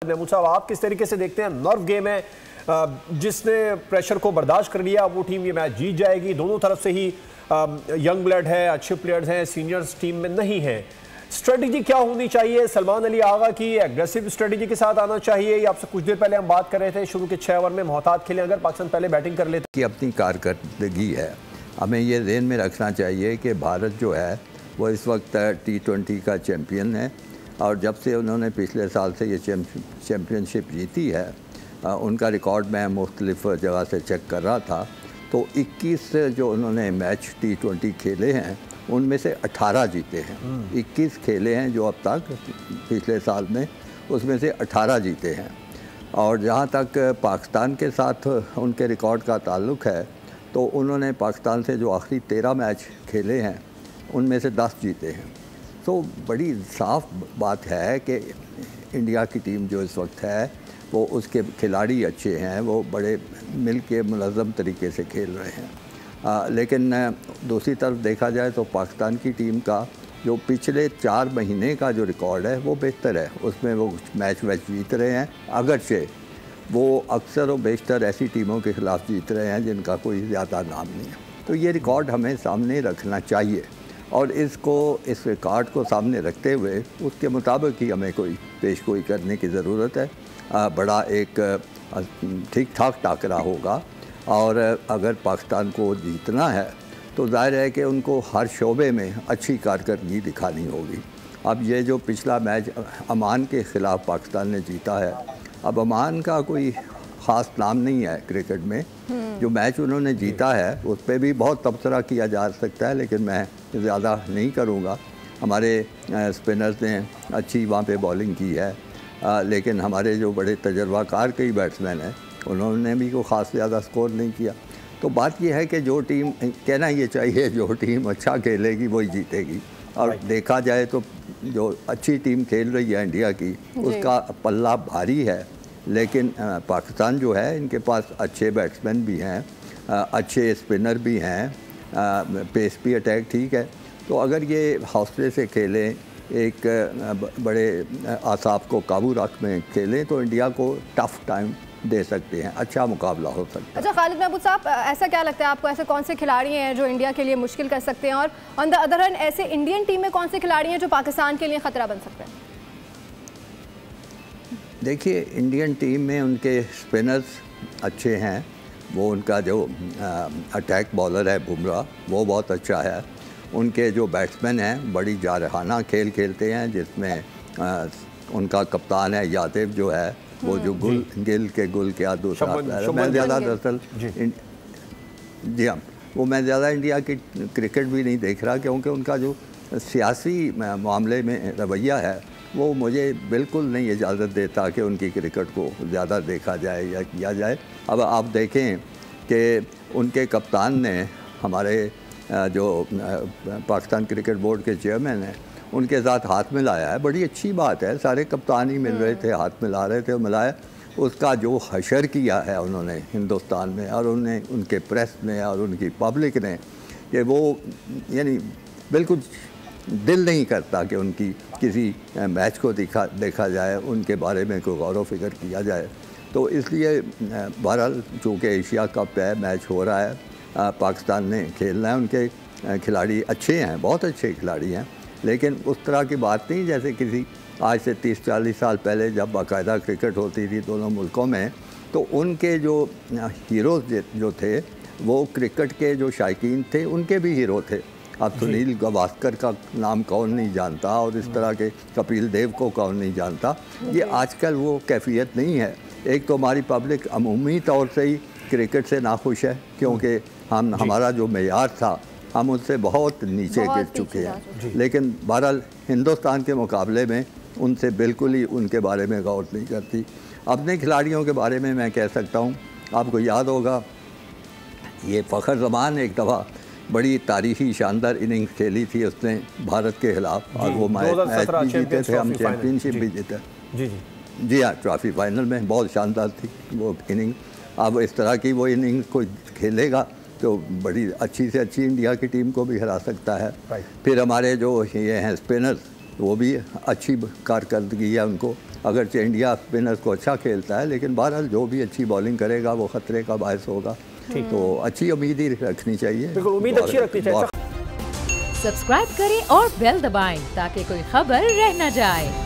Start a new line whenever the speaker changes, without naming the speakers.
महमूद साहब, आप किस तरीके से देखते हैं? नर्व गेम है, जिसने प्रेशर को बर्दाश्त कर लिया वो टीम ये मैच जीत जाएगी। दोनों तरफ से ही यंग ब्लड है, अच्छे प्लेयर्स हैं, सीनियर्स टीम में नहीं है। स्ट्रेटजी क्या होनी चाहिए? सलमान अली आगा की एग्रेसिव स्ट्रेटजी के साथ आना चाहिए या आपसे कुछ देर पहले हम बात कर रहे थे शुरू के 6 ओवर में मोहतात खेलें अगर पाकिस्तान पहले बैटिंग कर लेते?
कि अपनी कारकर्दगी है, हमें ये ज़हन में रखना चाहिए कि भारत जो है वो इस वक्त T20 का चैम्पियन है और जब से उन्होंने पिछले साल से ये चैम्पियनशिप जीती है, उनका रिकॉर्ड मैं मुख्तलिफ जगह से चेक कर रहा था, तो 21 जो उन्होंने मैच T20 खेले हैं उनमें से 18 जीते हैं। 21 खेले हैं जो अब तक पिछले साल में, उसमें से 18 जीते हैं। और जहाँ तक पाकिस्तान के साथ उनके रिकॉर्ड का ताल्लुक़ है तो उन्होंने पाकिस्तान से जो आखिरी 13 मैच खेले हैं उनमें से 10 जीते हैं। तो बड़ी साफ बात है कि इंडिया की टीम जो इस वक्त है वो उसके खिलाड़ी अच्छे हैं, वो बड़े मिल के मुनज़्ज़म तरीके से खेल रहे हैं। लेकिन दूसरी तरफ देखा जाए तो पाकिस्तान की टीम का जो पिछले 4 महीने का जो रिकॉर्ड है वो बेहतर है, उसमें वो मैच जीत रहे हैं। अगरचे वो अक्सर और बेशतर ऐसी टीमों के ख़िलाफ़ जीत रहे हैं जिनका कोई ज़्यादा नाम नहीं है। तो ये रिकॉर्ड हमें सामने रखना चाहिए और इस रिकॉर्ड को सामने रखते हुए उसके मुताबिक ही हमें कोई पेशगोई करने की ज़रूरत है। बड़ा एक ठीक ठाक टाकरा होगा और अगर पाकिस्तान को जीतना है तो ज़ाहिर है कि उनको हर शोबे में अच्छी कारकर्दगी दिखानी होगी। अब ये जो पिछला मैच ओमान के ख़िलाफ़ पाकिस्तान ने जीता है, अब ओमान का कोई ख़ास नाम नहीं है क्रिकेट में। जो मैच उन्होंने जीता है उस पर भी बहुत तबसरा किया जा सकता है, लेकिन मैं ज़्यादा नहीं करूँगा। हमारे स्पिनर्स ने अच्छी वहाँ पे बॉलिंग की है, लेकिन हमारे जो बड़े तजर्बाकार कई बैट्समैन हैं उन्होंने भी कोई ख़ास ज़्यादा स्कोर नहीं किया। तो बात यह है कि जो टीम, कहना ये चाहिए जो टीम अच्छा खेलेगी वही जीतेगी। और देखा जाए तो जो अच्छी टीम खेल रही है इंडिया की, उसका पल्ला भारी है, लेकिन पाकिस्तान जो है इनके पास अच्छे बैट्समैन भी हैं, अच्छे स्पिनर भी हैं, पेस भी अटैक ठीक है। तो अगर ये हौसले से खेलें, एक बड़े आसाब को काबू रख में खेलें तो इंडिया को टफ़ टाइम दे सकते हैं, अच्छा मुकाबला हो सकता है।
अच्छा खालिद महमूद साहब, ऐसा क्या लगता है आपको, ऐसे कौन से खिलाड़ी हैं जो इंडिया के लिए मुश्किल कर सकते हैं, और ऑन द अदर हैंड ऐसे इंडियन टीम में कौन से खिलाड़ी हैं जो पाकिस्तान के लिए ख़तरा बन सकते हैं?
देखिए, इंडियन टीम में उनके स्पिनर्स अच्छे हैं, वो उनका जो अटैक बॉलर है बुमराह वो बहुत अच्छा है। उनके जो बैट्समैन हैं बड़ी जारहाना खेल खेलते हैं, जिसमें उनका कप्तान है यादेव जो है, वो जो गुल के बाद दूसरा प्लेयर। मैं ज़्यादा दरअसल जी हाँ, वो मैं ज़्यादा इंडिया की क्रिकेट भी नहीं देख रहा, क्योंकि उनका जो सियासी मामले में रवैया है वो मुझे बिल्कुल नहीं इजाज़त देता कि उनकी क्रिकेट को ज़्यादा देखा जाए या किया जाए। अब आप देखें कि उनके कप्तान ने, हमारे जो पाकिस्तान क्रिकेट बोर्ड के चेयरमैन हैं, उनके साथ हाथ मिलाया है। बड़ी अच्छी बात है, सारे कप्तान ही मिल रहे थे, हाथ मिला रहे थे, मिलाया। उसका जो हशर किया है उन्होंने हिंदुस्तान में और उनके प्रेस ने और उनकी पब्लिक ने, कि वो यानी बिल्कुल दिल नहीं करता कि उनकी किसी मैच को देखा जाए, उनके बारे में कोई गौर व फिक्र किया जाए। तो इसलिए बहरहाल चूँकि एशिया कप है, मैच हो रहा है, पाकिस्तान ने खेलना है, उनके खिलाड़ी अच्छे हैं, बहुत अच्छे खिलाड़ी हैं, लेकिन उस तरह की बात नहीं जैसे किसी आज से 30-40 साल पहले जब बाकायदा क्रिकेट होती थी दोनों मुल्कों में, तो उनके जो हीरोज़ जो थे वो क्रिकेट के जो शायकीन थे उनके भी हीरो थे। अब सुनील गावस्कर का नाम कौन नहीं जानता, और इस तरह के कपिल देव को कौन नहीं जानता। ये आजकल वो कैफियत नहीं है। एक तो हमारी पब्लिक अमूमी तौर से ही क्रिकेट से नाखुश है, क्योंकि हमारा जो मेयार था हम उससे बहुत नीचे गिर चुके हैं। लेकिन बहरहाल हिंदुस्तान के मुकाबले में उनसे बिल्कुल ही उनके बारे में गौर नहीं करती। अपने खिलाड़ियों के बारे में मैं कह सकता हूँ, आपको याद होगा ये फ़खर ज़मान एक दफ़ा बड़ी तारीखी शानदार इनिंग्स खेली थी उसने भारत के खिलाफ, और वो मैच भी जीते थे, हम चैम्पियनशिप भी जीते। जी हाँ, ट्रॉफी फाइनल में बहुत शानदार थी वो इनिंग। अब इस तरह की वो इनिंग्स कोई खेलेगा तो बड़ी अच्छी से अच्छी इंडिया की टीम को भी हरा सकता है। फिर हमारे जो ये हैं स्पिनर्स, वो भी अच्छी कारकर्दगी है उनको। अगरचे इंडिया स्पिनर्स को अच्छा खेलता है, लेकिन बहरहाल जो भी अच्छी बॉलिंग करेगा वो ख़तरे का बायस होगा। तो अच्छी उम्मीद ही रखनी चाहिए।
बिल्कुल उम्मीद अच्छी रखनी चाहिए।
सब्सक्राइब करें और बेल दबाएं ताकि कोई खबर रह न जाए।